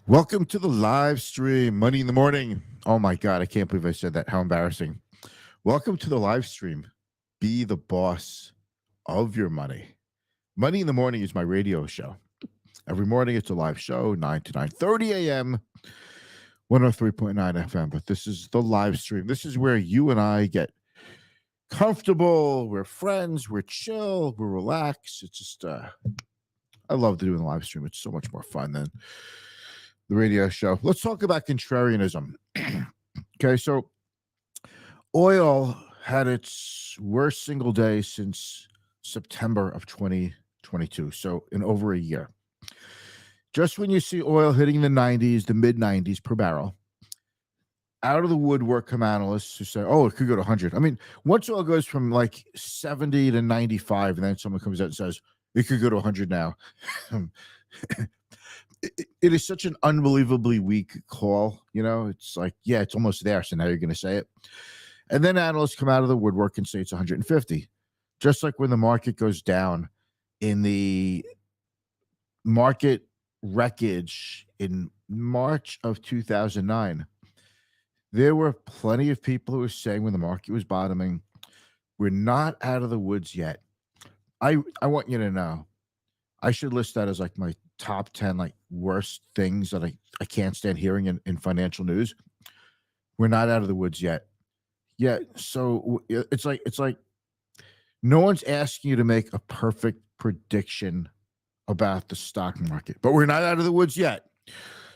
Welcome to the live stream, Money in the Morning. Oh my God, I can't believe I said that. How embarrassing. Welcome to the live stream. Be the boss of your money. Money in the Morning is my radio show. Every morning it's a live show, 9 to 9:30 a.m., 103.9 FM. But this is the live stream. This is where you and I get comfortable. We're friends. We're chill. We're relaxed. It's just, I love doing the live stream. It's so much more fun than the radio show. Let's talk about contrarianism. Okay, so oil had its worst single day since September of 2022, so in over a year. Just when you see oil hitting the 90s, the mid 90s per barrel, out of the woodwork come analysts who say, oh, it could go to 100. I mean, once oil goes from like 70 to 95, and then someone comes out and says, it could go to 100 now. It is such an unbelievably weak call. You know, it's like, yeah, it's almost there. So now you're going to say it. And then analysts come out of the woodwork and say it's 150. Just like when the market goes down in the market wreckage in March of 2009, there were plenty of people who were saying when the market was bottoming, we're not out of the woods yet. I want you to know, I should list that as like my top 10 like worst things that I can't stand hearing in financial news. We're not out of the woods yet. Yeah. So it's like no one's asking you to make a perfect prediction about the stock market, but we're not out of the woods yet.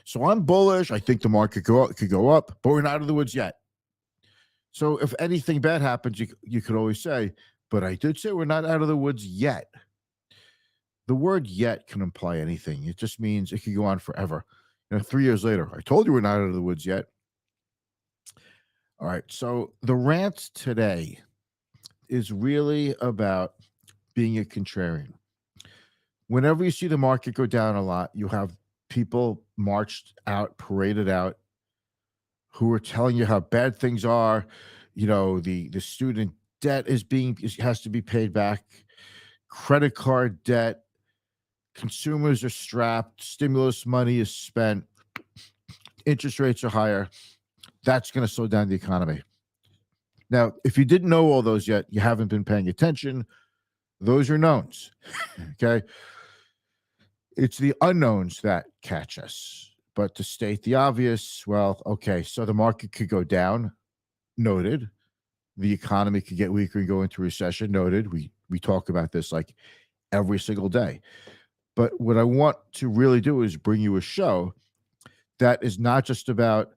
So I'm bullish. I think the market could go up, but we're not out of the woods yet. So if anything bad happens, you could always say, but I did say we're not out of the woods yet. The word yet can imply anything. It just means it could go on forever. 3 years later, I told you we're not out of the woods yet. All right. So the rant today is really about being a contrarian. Whenever you see the market go down a lot, you have people marched out, paraded out, who are telling you how bad things are. The student debt has to be paid back. Credit card debt. Consumers are strapped. Stimulus money is spent. Interest rates are higher. That's going to slow down the economy. Now, if you didn't know all those yet, you haven't been paying attention. Those are knowns. Okay. It's the unknowns that catch us. But to state the obvious, well, okay, so the market could go down. Noted. The economy could get weaker and go into recession. Noted. We talk about this like every single day. But what I want to really do is bring you a show that is not just about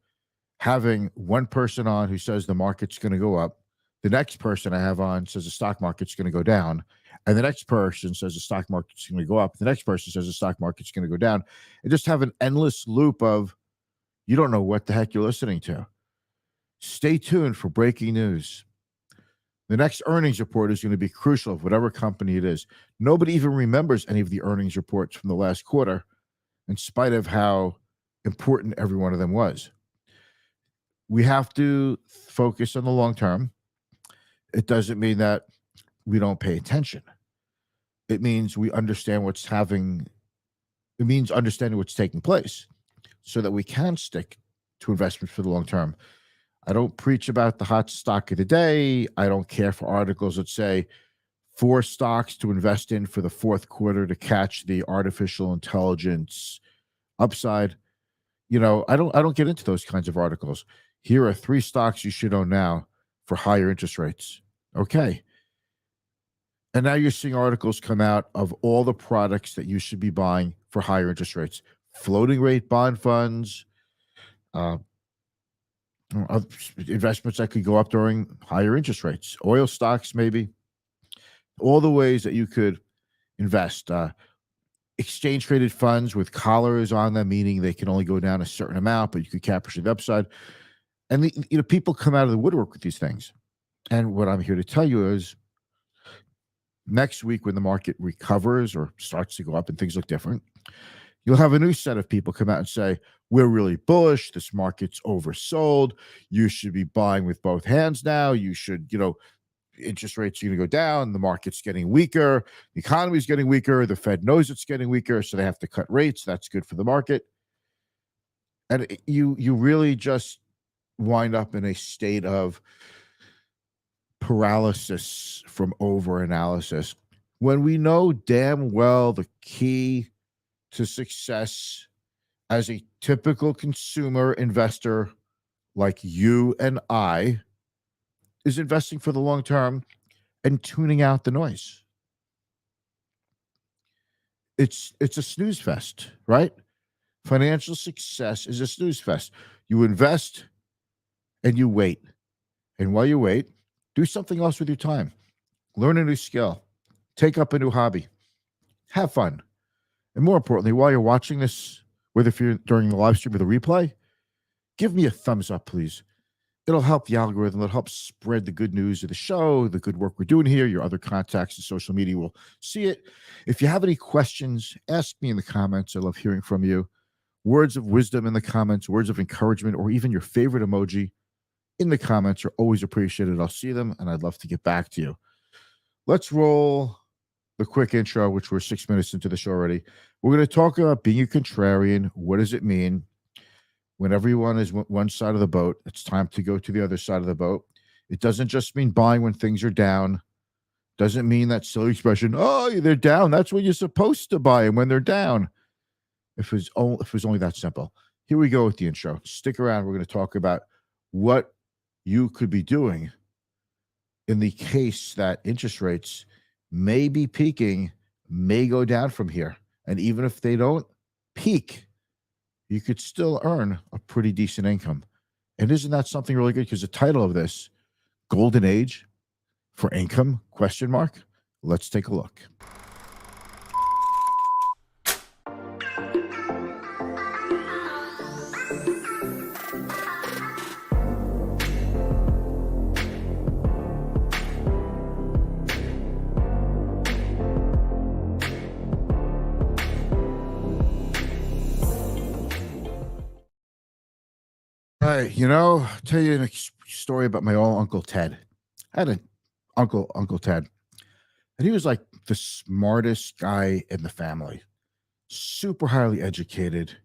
having one person on who says the market's going to go up. The next person I have on says the stock market's going to go down. And the next person says the stock market's going to go up. The next person says the stock market's going to go down. And just have an endless loop of you don't know what the heck you're listening to. Stay tuned for breaking news. The next earnings report is going to be crucial of whatever company it is. Nobody even remembers any of the earnings reports from the last quarter, in spite of how important every one of them was. We have to focus on the long term. It doesn't mean that we don't pay attention. It means we understand it means understanding what's taking place so that we can stick to investments for the long term. I don't preach about the hot stock of the day. I don't care for articles that say 4 stocks to invest in for the fourth quarter to catch the artificial intelligence upside. I don't get into those kinds of articles. Here are 3 stocks you should own now for higher interest rates. Okay. And now you're seeing articles come out of all the products that you should be buying for higher interest rates. Floating rate bond funds, investments that could go up during higher interest rates, oil stocks, maybe, all the ways that you could invest. Exchange traded funds with collars on them, meaning they can only go down a certain amount, but you could capture the upside. And people come out of the woodwork with these things. And what I'm here to tell you is next week, when the market recovers or starts to go up and things look different, you'll have a new set of people come out and say, we're really bullish. This market's oversold. You should be buying with both hands now. You should, interest rates are going to go down. The market's getting weaker. The economy's getting weaker. The Fed knows it's getting weaker, so they have to cut rates. That's good for the market. And you really just wind up in a state of paralysis from over analysis when we know damn well the key to success as a typical consumer investor like you and I is investing for the long term and tuning out the noise. It's a snooze fest, right? Financial success is a snooze fest. You invest and you wait. And while you wait, do something else with your time. Learn a new skill. Take up a new hobby. Have fun. And more importantly, while you're watching this, whether if you're during the live stream or the replay, give me a thumbs up, please. It'll help the algorithm. It'll help spread the good news of the show, the good work we're doing here. Your other contacts and social media will see it. If you have any questions, ask me in the comments. I love hearing from you. Words of wisdom in the comments, words of encouragement, or even your favorite emoji in the comments are always appreciated. I'll see them, and I'd love to get back to you. Let's roll the quick intro, which we're 6 minutes into the show already. We're going to talk about being a contrarian. What does it mean? When everyone is one side of the boat, it's time to go to the other side of the boat. It doesn't just mean buying when things are down. Doesn't mean that silly expression, oh, they're down. That's when you're supposed to buy them, when they're down. If it was only that simple. Here we go with the intro. Stick around. We're going to talk about what you could be doing in the case that interest rates may be peaking, may go down from here. And even if they don't peak, you could still earn a pretty decent income. And isn't that something really good? Because the title of this, Golden Age for Income, ? Let's take a look. Hey, I'll tell you a story about my old Uncle Ted. I had an Uncle Ted, and he was like the smartest guy in the family, super highly educated,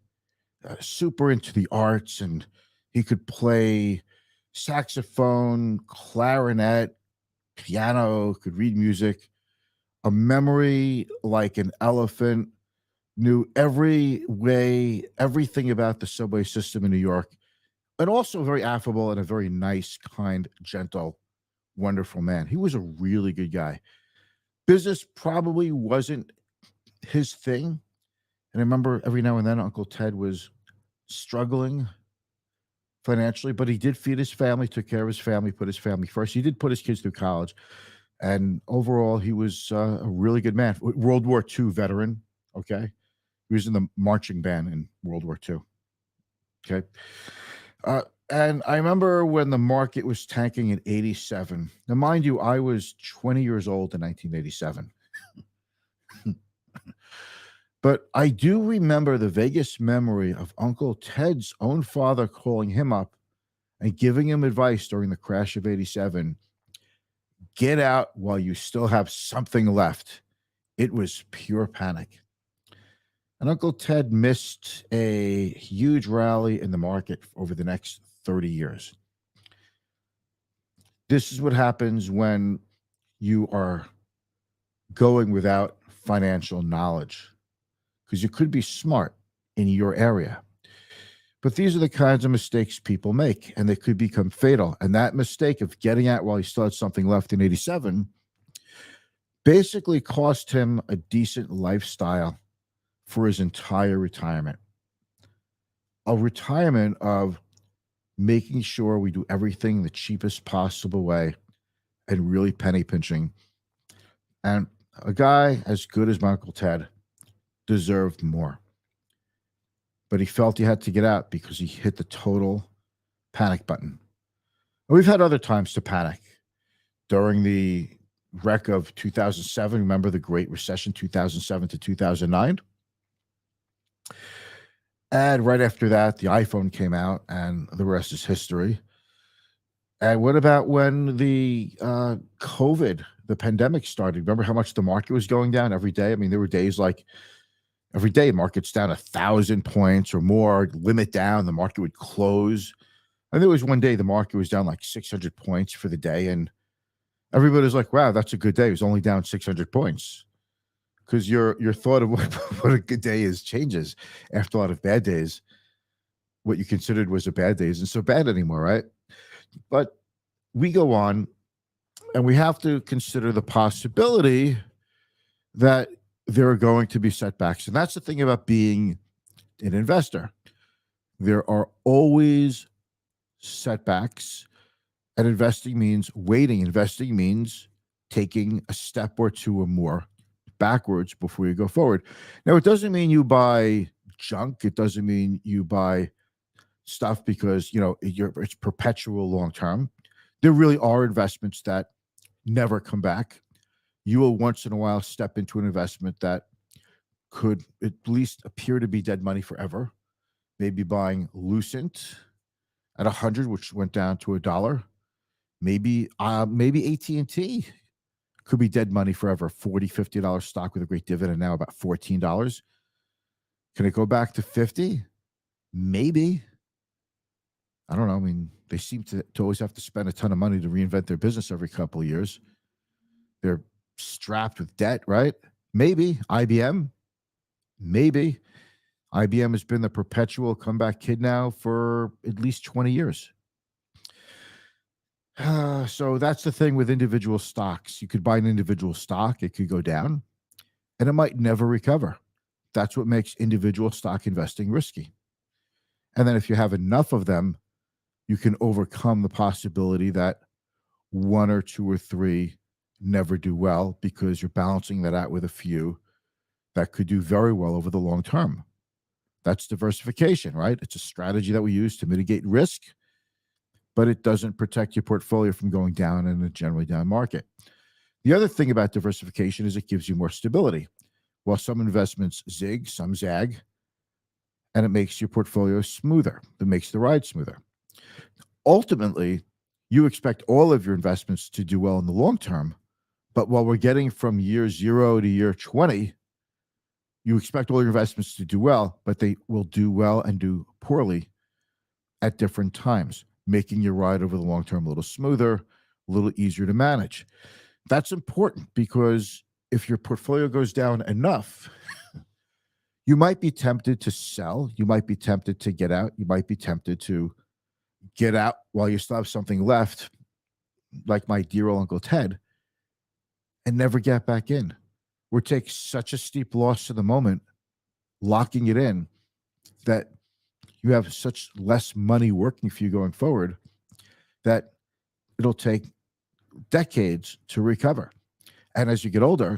super into the arts, and he could play saxophone, clarinet, piano, could read music, a memory like an elephant, knew everything about the subway system in New York, and also very affable and a very nice, kind, gentle, wonderful man. He was a really good guy. Business probably wasn't his thing. And I remember every now and then Uncle Ted was struggling financially, but he did feed his family, took care of his family, put his family first. He did put his kids through college. And overall, he was a really good man. World War II veteran, okay? He was in the marching band in World War II, okay? And I remember when the market was tanking in 87. Now, mind you, I was 20 years old in 1987. But I do remember the vaguest memory of Uncle Ted's own father calling him up and giving him advice during the crash of 87. Get out while you still have something left. It was pure panic. And Uncle Ted missed a huge rally in the market over the next 30 years. This is what happens when you are going without financial knowledge, because you could be smart in your area. But these are the kinds of mistakes people make, and they could become fatal. And that mistake of getting out while he still had something left in 87 basically cost him a decent lifestyle for his entire retirement. A retirement of making sure we do everything the cheapest possible way and really penny pinching. And a guy as good as my Uncle Ted deserved more. But he felt he had to get out because he hit the total panic button. And we've had other times to panic. During the wreck of 2007, remember the Great Recession, 2007 to 2009? And right after that, the iPhone came out, and the rest is history. And what about when the COVID, the pandemic started? Remember how much the market was going down every day? I mean, there were days like Every day, market's down 1,000 points or more, limit down, the market would close. And there was one day the market was down like 600 points for the day. And everybody's like, wow, that's a good day. It was only down 600 points. Because your thought of what a good day is changes after a lot of bad days. What you considered was a bad day isn't so bad anymore, right? But we go on and we have to consider the possibility that there are going to be setbacks. And that's the thing about being an investor. There are always setbacks, and investing means waiting. Investing means taking a step or two or more backwards before you go forward. Now, it doesn't mean you buy junk. It doesn't mean you buy stuff because, it's perpetual long term. There really are investments that never come back. You will once in a while step into an investment that could at least appear to be dead money forever. Maybe buying Lucent at 100, which went down to $1. Maybe AT&T could be dead money forever. $40-$50 stock with a great dividend, now about $14. Can it go back to 50? Maybe. I don't know. I mean, they seem to always have to spend a ton of money to reinvent their business every couple of years. They're strapped with debt, right? Maybe. IBM? Maybe. IBM has been the perpetual comeback kid now for at least 20 years. So that's the thing with individual stocks. You could buy an individual stock, it could go down, and it might never recover. That's what makes individual stock investing risky. And then if you have enough of them, you can overcome the possibility that one or two or three never do well because you're balancing that out with a few that could do very well over the long term. That's diversification, right? It's a strategy that we use to mitigate risk, but it doesn't protect your portfolio from going down in a generally down market. The other thing about diversification is it gives you more stability. While some investments zig, some zag, and it makes your portfolio smoother. It makes the ride smoother. Ultimately, you expect all of your investments to do well in the long term, but while we're getting from year 0 to year 20, you expect all your investments to do well, but they will do well and do poorly at different times, making your ride over the long term a little smoother, a little easier to manage. That's important because if your portfolio goes down enough, you might be tempted to sell. You might be tempted to get out. You might be tempted to get out while you still have something left, like my dear old Uncle Ted, and never get back in. Or take such a steep loss to the moment, locking it in, that you have such less money working for you going forward that it'll take decades to recover. And as you get older,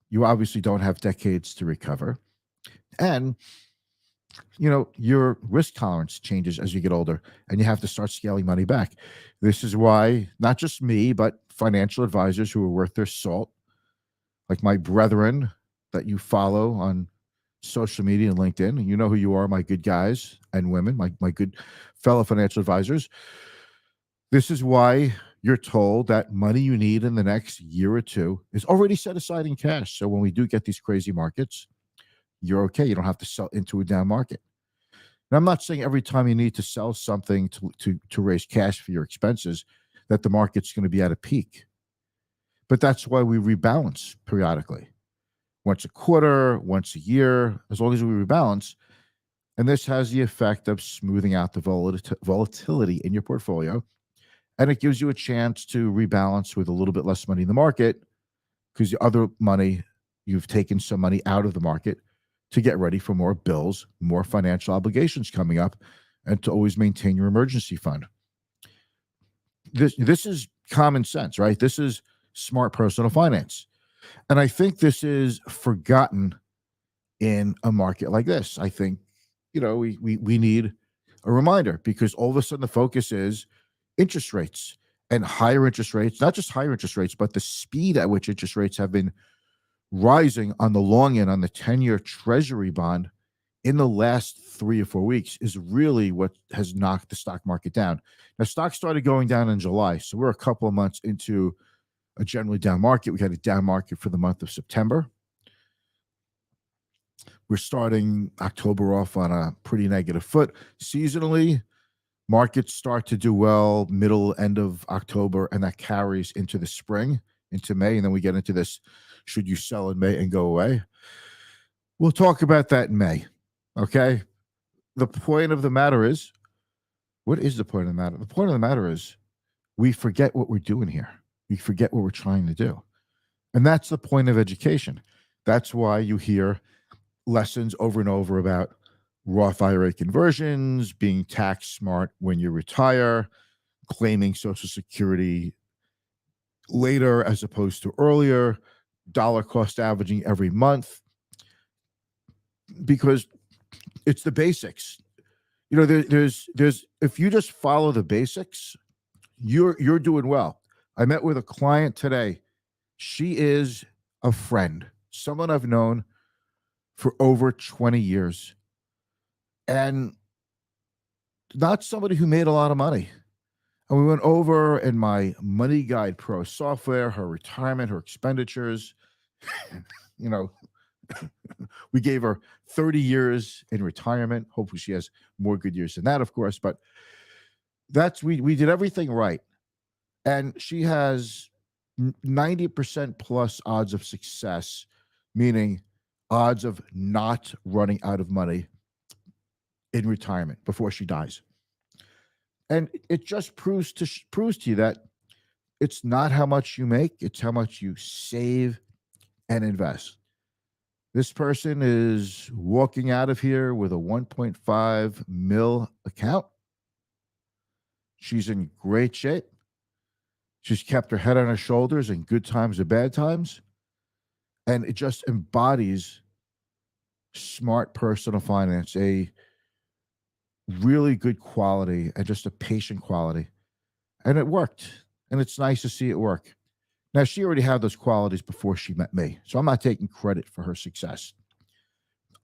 you obviously don't have decades to recover. And, your risk tolerance changes as you get older and you have to start scaling money back. This is why not just me, but financial advisors who are worth their salt, like my brethren that you follow on social media and LinkedIn, you know who you are, my good guys and women, my good fellow financial advisors. This is why you're told that money you need in the next year or two is already set aside in cash. So when we do get these crazy markets, you're okay. You don't have to sell into a down market. And I'm not saying every time you need to sell something to raise cash for your expenses that the market's going to be at a peak. But that's why we rebalance periodically. Once a quarter, once a year, as long as we rebalance. And this has the effect of smoothing out the volatility in your portfolio. And it gives you a chance to rebalance with a little bit less money in the market because the other money, you've taken some money out of the market to get ready for more bills, more financial obligations coming up, and to always maintain your emergency fund. This is common sense, right? This is smart personal finance. And I think this is forgotten in a market like this. I think, we need a reminder because all of a sudden the focus is interest rates and higher interest rates, not just higher interest rates, but the speed at which interest rates have been rising on the long end on the 10-year treasury bond in the last 3 or 4 weeks is really what has knocked the stock market down. Now, stocks started going down in July, so we're a couple of months into a generally down market. We had a down market for the month of September. We're starting October off on a pretty negative foot. Seasonally, markets start to do well middle, end of October, and that carries into the spring, into May. And then we get into this, should you sell in May and go away? We'll talk about that in May. Okay. The point of the matter is, what is the point of the matter? The point of the matter is we forget what we're doing here. We forget what we're trying to do. And that's the point of education. That's why you hear lessons over and over about Roth IRA conversions, being tax smart when you retire, claiming Social Security later as opposed to earlier, dollar cost averaging every month, because it's the basics. You know, there's if you just follow the basics, you're doing well. I met with a client today. She is a friend, someone I've known for over 20 years, and not somebody who made a lot of money. And we went over in my Money Guide Pro software, her retirement, her expenditures. You know, we gave her 30 years in retirement. Hopefully she has more good years than that, of course. But we did everything right. And she has 90% plus odds of success, meaning odds of not running out of money in retirement before she dies. And it just proves to you that it's not how much you make, it's how much you save and invest. This person is walking out of here with a 1.5 mil account. She's in great shape. She's kept her head on her shoulders in good times and bad times. And it just embodies smart personal finance, a really good quality and just a patient quality. And it worked. And it's nice to see it work. Now, she already had those qualities before she met me. So I'm not taking credit for her success.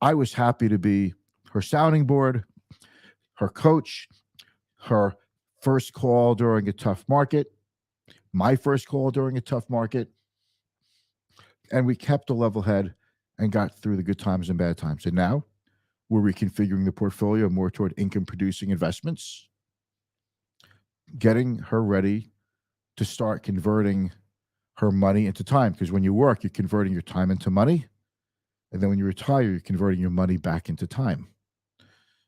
I was happy to be her sounding board, her coach, her first call during a tough market, my first call during a tough market. And we kept a level head and got through the good times and bad times. And now we're reconfiguring the portfolio more toward income producing investments, getting her ready to start converting her money into time. Because when you work, you're converting your time into money. And then when you retire, you're converting your money back into time.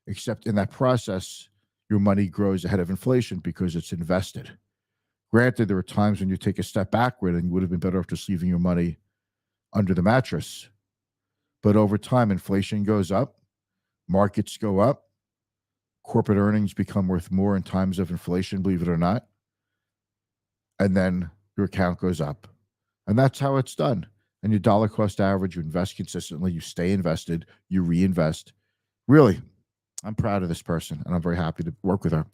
Except in that process, your money grows ahead of inflation because it's invested. Granted, there are times when you take a step backward and you would have been better off just leaving your money under the mattress. But over time, inflation goes up, markets go up, corporate earnings become worth more in times of inflation, believe it or not. And then your account goes up. And that's how it's done. And your dollar cost average, you invest consistently, you stay invested, you reinvest. Really, I'm proud of this person and I'm very happy to work with her.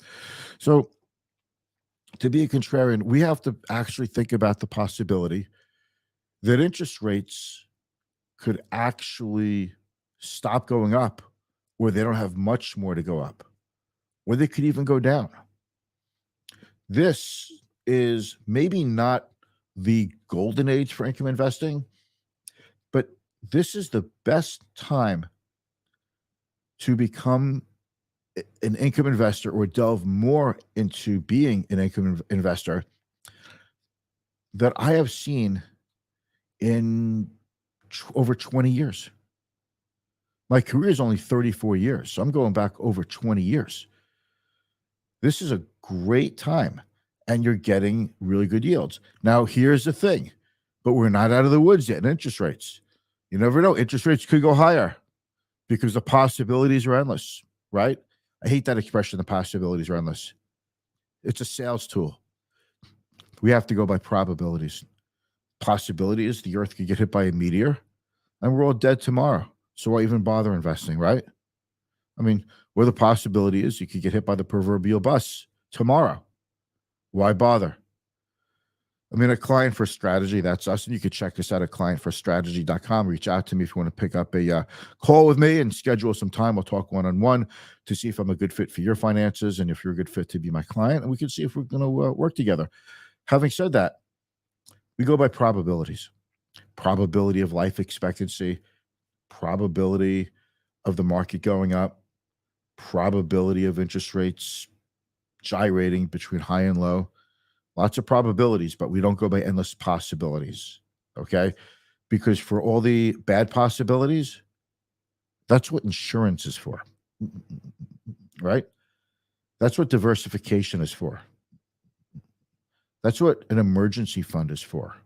So to be a contrarian, we have to actually think about the possibility that interest rates could actually stop going up, or they don't have much more to go up, or they could even go down. This is maybe not the golden age for income investing, but this is the best time to become an income investor or delve more into being an income investor that I have seen in over 20 years. My career is only 34 years, so I'm going back over 20 years. This is a great time, and you're getting really good yields. Now, here's the thing, but we're not out of the woods yet in interest rates. You never know. Interest rates could go higher because the possibilities are endless, right? I hate that expression, the possibilities are endless. It's a sales tool. We have to go by probabilities. Possibility is the earth could get hit by a meteor and we're all dead tomorrow. So why even bother investing, right? I mean, where the possibility is you could get hit by the proverbial bus tomorrow. Why bother? I mean, a client for strategy, that's us. And you could check us out at clientforstrategy.com. Reach out to me if you want to pick up a call with me and schedule some time. We'll talk one-on-one to see if I'm a good fit for your finances and if you're a good fit to be my client. And we can see if we're going to work together. Having said that, we go by probabilities. Probability of life expectancy, probability of the market going up, probability of interest rates gyrating between high and low, lots of probabilities, but we don't go by endless possibilities. Okay. Because for all the bad possibilities, that's what insurance is for. Right? That's what diversification is for. That's what an emergency fund is for.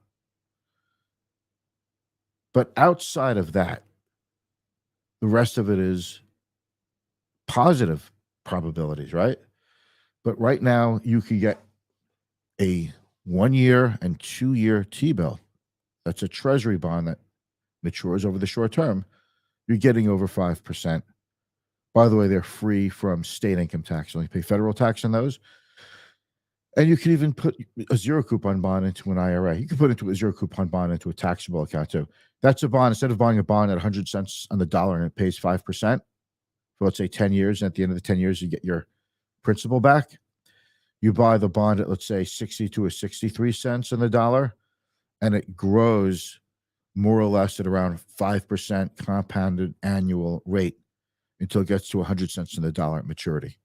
But outside of that, the rest of it is positive probabilities, right? But right now, you can get a 1 year and 2 year T bill. That's a treasury bond that matures over the short term. You're getting over 5%. By the way, they're free from state income tax. You only pay federal tax on those. And you can even put a zero coupon bond into an IRA. You can put into a zero coupon bond into a taxable account too. That's a bond. Instead of buying a bond at 100 cents on the dollar and it pays 5% for, let's say, 10 years, and at the end of the 10 years, you get your principal back. You buy the bond at, let's say, 62 or 63 cents on the dollar, and it grows more or less at around 5% compounded annual rate until it gets to 100 cents on the dollar at maturity.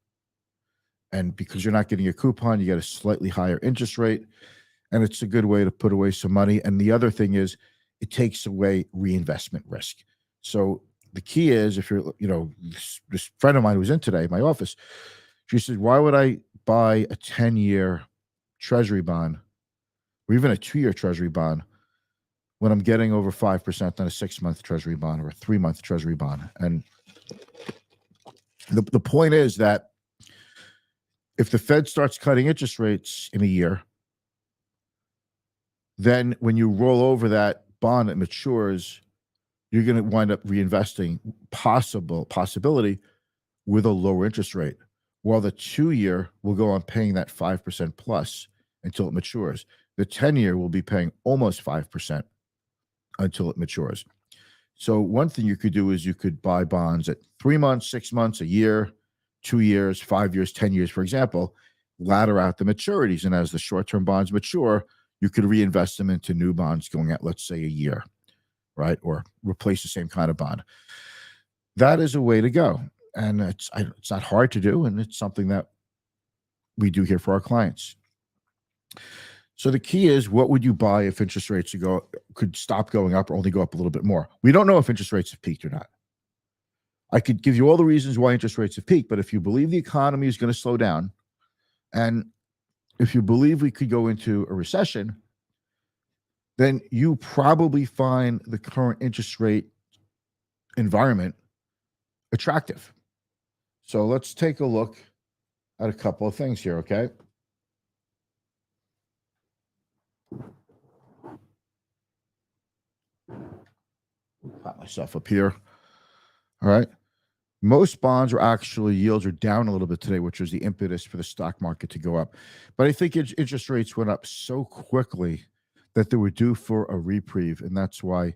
And because you're not getting a coupon, you get a slightly higher interest rate, and it's a good way to put away some money. And the other thing is it takes away reinvestment risk. So the key is, if you're, this friend of mine who was in today in my office, she said, why would I buy a 10-year treasury bond or even a 2-year treasury bond when I'm getting over 5% on a 6-month treasury bond or a 3-month treasury bond? And the point is that if the Fed starts cutting interest rates in a year, then when you roll over that bond that matures, you're going to wind up reinvesting possibility with a lower interest rate, while the 2-year will go on paying that 5% plus until it matures. The 10-year will be paying almost 5% until it matures. So one thing you could do is you could buy bonds at 3 months, 6 months, a year, 2 years, 5 years, 10 years, for example, ladder out the maturities. And as the short-term bonds mature, you could reinvest them into new bonds going at, let's say, a year, right? Or replace the same kind of bond. That is a way to go. And it's not hard to do, and it's something that we do here for our clients. So the key is, what would you buy if interest rates could stop going up or only go up a little bit more? We don't know if interest rates have peaked or not. I could give you all the reasons why interest rates have peaked, but if you believe the economy is going to slow down, and if you believe we could go into a recession, then you probably find the current interest rate environment attractive. So let's take a look at a couple of things here, okay? Pop myself up here. All right. Most bonds yields are down a little bit today, which was the impetus for the stock market to go up. But I think interest rates went up so quickly that they were due for a reprieve, and that's why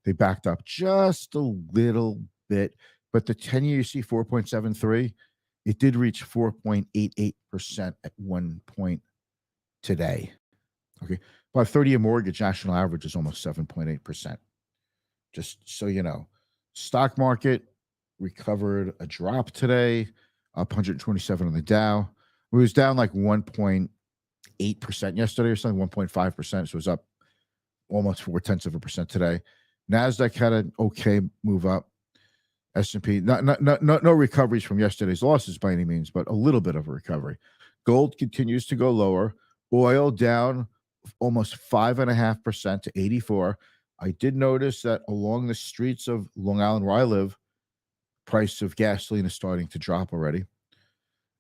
they backed up just a little bit. But the 10-year, you see 4.73, it did reach 4.88% at one point today. Okay. But 30-year mortgage national average is almost 7.8%. Just so you know. Stock market recovered a drop today, up 127 on the Dow. It was down like 1.8% yesterday or something, 1.5%. So it was up almost 0.4% today. NASDAQ had an okay move up. S&P, no recoveries from yesterday's losses by any means, but a little bit of a recovery. Gold continues to go lower. Oil down almost 5.5% to 84. I did notice that along the streets of Long Island, where I live, price of gasoline is starting to drop already.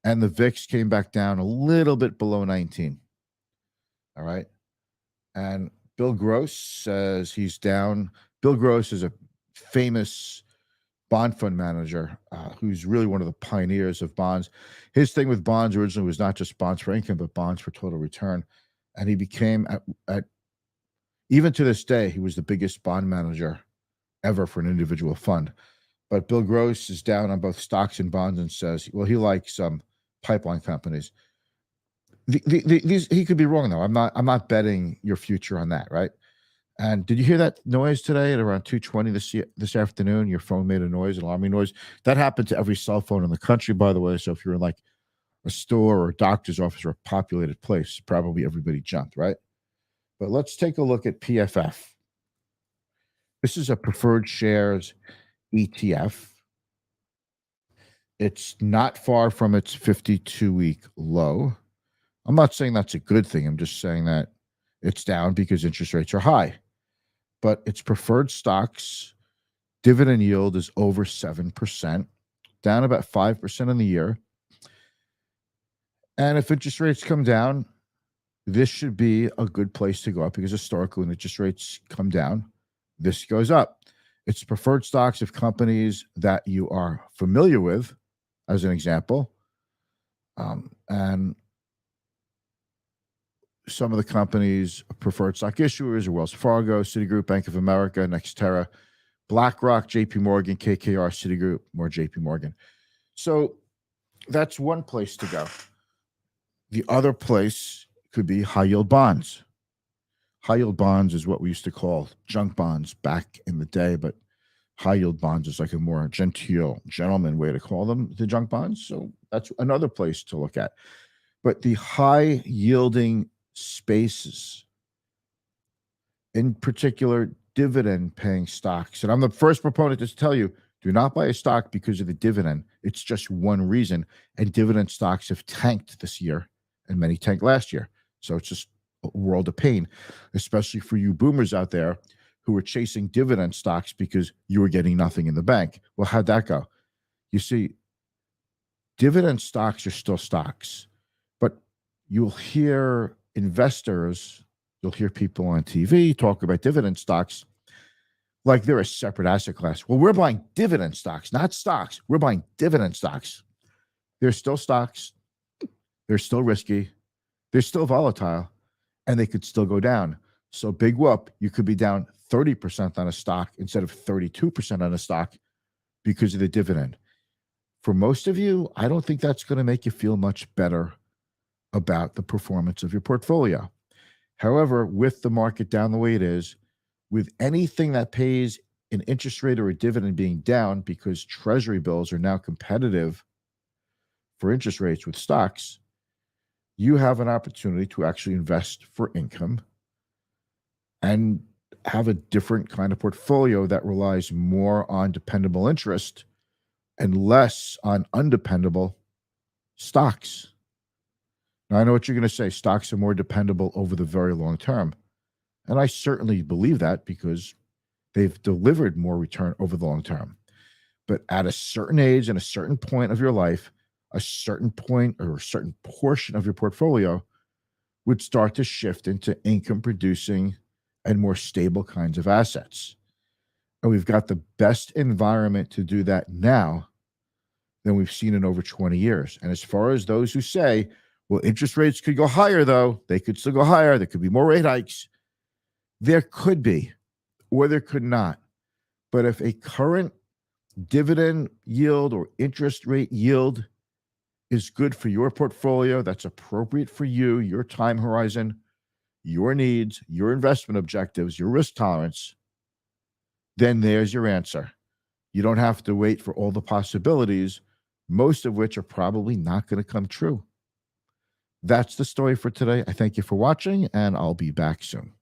And the VIX came back down a little bit below 19. All right. And Bill Gross says he's down. Bill Gross is a famous bond fund manager who's really one of the pioneers of bonds. His thing with bonds originally was not just bonds for income, but bonds for total return. And he became, even to this day, he was the biggest bond manager ever for an individual fund. But Bill Gross is down on both stocks and bonds and says, well, he likes pipeline companies. He could be wrong, though. I'm not betting your future on that, right? And did you hear that noise today at around 2:20 this afternoon? Your phone made a noise, an alarming noise. That happened to every cell phone in the country, by the way. So if you're in like a store or a doctor's office or a populated place, probably everybody jumped, right? But let's take a look at PFF. This is a preferred shares ETF. It's not far from its 52-week low. I'm not saying that's a good thing. I'm just saying that it's down because interest rates are high. But its preferred stocks dividend yield is over 7%, down about 5% in the year. And if interest rates come down, this should be a good place to go up because historically, when interest rates come down, this goes up. It's preferred stocks of companies that you are familiar with, as an example. And some of the companies, preferred stock issuers, are Wells Fargo, Citigroup, Bank of America, Nextera, BlackRock, JP Morgan, KKR, Citigroup, more JP Morgan. So that's one place to go. The other place could be high yield bonds. High yield bonds is what we used to call junk bonds back in the day, but high yield bonds is like a more gentleman way to call them, the junk bonds. So that's another place to look at. But the high yielding spaces, in particular, dividend paying stocks. And I'm the first proponent to tell you, do not buy a stock because of the dividend. It's just one reason. And dividend stocks have tanked this year, and many tanked last year. So it's just a world of pain, especially for you boomers out there who are chasing dividend stocks because you were getting nothing in the bank. Well, how'd that go? You see, dividend stocks are still stocks, but you'll hear investors, you'll hear people on TV talk about dividend stocks like they're a separate asset class. Well, we're buying dividend stocks, not stocks. We're buying dividend stocks. They're still stocks. They're still risky. They're still volatile, and they could still go down. So big whoop, you could be down 30% on a stock instead of 32% on a stock because of the dividend. For most of you, I don't think that's going to make you feel much better about the performance of your portfolio. However, with the market down the way it is, with anything that pays an interest rate or a dividend being down because treasury bills are now competitive for interest rates with stocks, you have an opportunity to actually invest for income and have a different kind of portfolio that relies more on dependable interest and less on undependable stocks. Now, I know what you're going to say. Stocks are more dependable over the very long term. And I certainly believe that because they've delivered more return over the long term. But at a certain age and a certain point of your life, a certain point or a certain portion of your portfolio would start to shift into income producing and more stable kinds of assets. And we've got the best environment to do that now than we've seen in over 20 years. And as far as those who say, well, interest rates could go higher, though, they could still go higher. There could be more rate hikes. There could be, or there could not. But if a current dividend yield or interest rate yield is good for your portfolio, that's appropriate for you, your time horizon, your needs, your investment objectives, your risk tolerance, then there's your answer. You don't have to wait for all the possibilities, most of which are probably not going to come true. That's the story for today. I thank you for watching, and I'll be back soon.